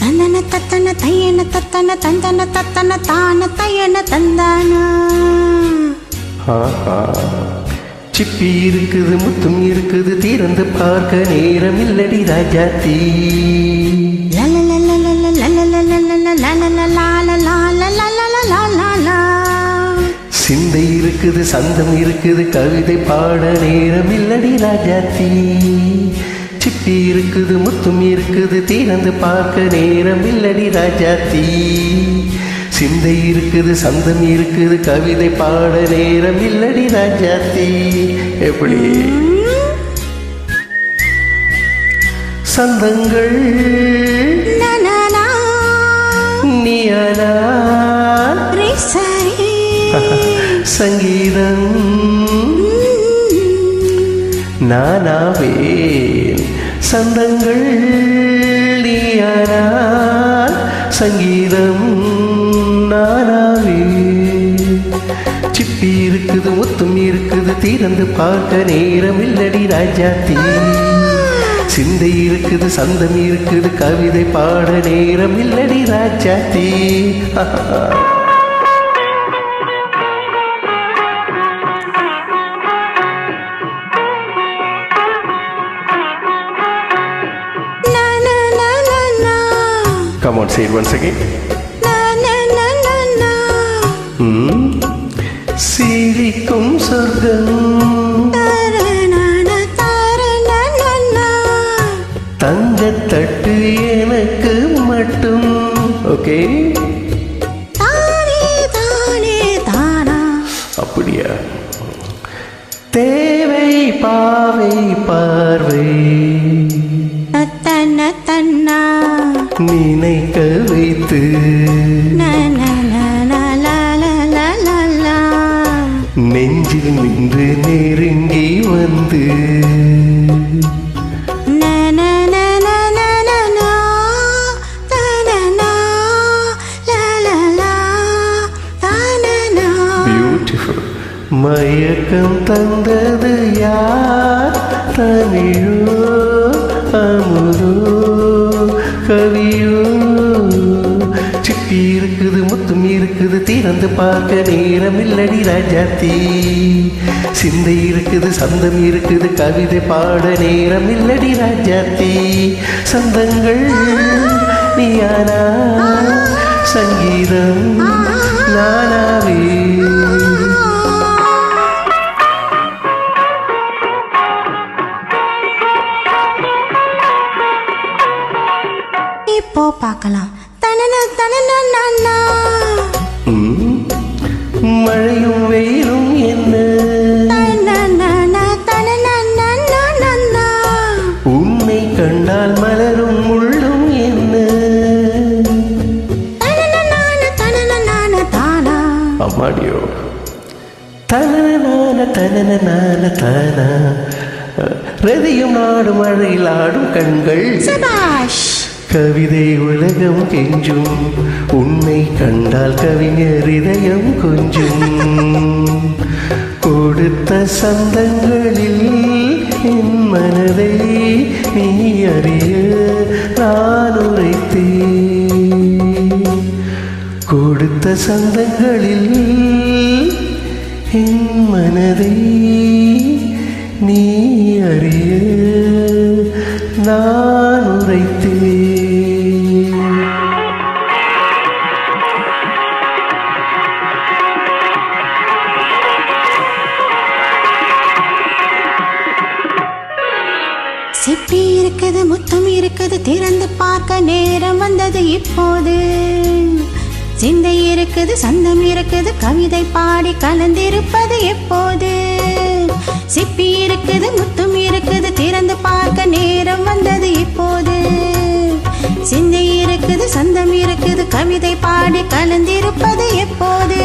தந்தன தத்தன தையன தத்தன தந்தன தத்தன தான தையன தந்தானா. சிப்பி இருக்குது முத்தும் இருக்குது திறந்து பார்க்க நேரம் இல்லடி ராஜாத்தி. சிந்தை இருக்குது சந்தம் இருக்குது கவிதை பாட நேரம் இல்லடி ராஜாத்தி. சிப்பி இருக்குது முத்தும் இருக்குது திறந்து பார்க்க நேரம் இல்லடி ராஜாத்தி. சிந்தை இருக்குது சந்தம் இருக்குது கவிதை பாட நேரம் இல்லடி ராஜாத்தி. எப்படி சந்தங்கள் நீயானா சங்கீதம் நானாவேன். சந்தங்கள் நீயானா சங்கீதம் நானாவே. சிப்பி இருக்குது முத்தும் இருக்குது திறந்து பார்க்க நேரம் இல்லடி ராஜாத்தி. சிந்தை இருக்குது சந்தம் இருக்குது கவிதை பாட நேரம் இல்லடி Rajathi. Come on, say it once again. சிரிக்கும் சொர்க்கம் தங்கத்தட்டு எனக்கு மட்டும். ஓகே, அப்படியா? தேவை பாவை பார்வை நினைக்க வைத்து நெஞ்சில் நின்று நெருங்கி வந்து பியூட்டிஃபுல். மயக்கம் தந்தது யார்? தமிழோ அமுதோ கவியோ? சிப்பி இருக்குது முத்தும் இருக்குது திறந்து பார்க்க நேரம் இல்லடி ராஜாத்தி. சிந்தை இருக்குது சந்தம் இருக்குது கவிதை பாட நேரம் இல்லடி ராஜாத்தி. சந்தங்கள் நீயானா சங்கீதம் நானாவே. இப்போ பார்க்கலாம். மழையும் வெயிலும் என்ன உன்னை கண்டால் மலரும் முள்ளும் என்ன? அம்மாடியோ தனன தனன தானா. ரதியும் நாடு மழையில் ஆடும் கண்கள் கவிதை உலகம் கெஞ்சும். உன்னை கண்டால் கவிஞர் இதயம் கொஞ்சும். கொடுத்த சந்தங்களில் என் மனதை நீ அறிய நான் உரைத்தேன். கொடுத்த சந்தங்களில் என் மனதை நீ அறிய நான் உரைத்தேன். சிப்பி இருக்குது முத்தம் இருக்குது திறந்து பார்க்க நேரம் வந்தது இப்போது. சிந்தை இருக்குது சந்தம் இருக்குது கவிதை பாடி கலந்திருப்பது எப்போது. சிப்பி இருக்குது முத்தம் இருக்குது திறந்து பார்க்க நேரம் வந்தது இப்போது. சிந்தை இருக்குது சந்தம் இருக்குது கவிதை பாடி கலந்திருப்பது எப்போது.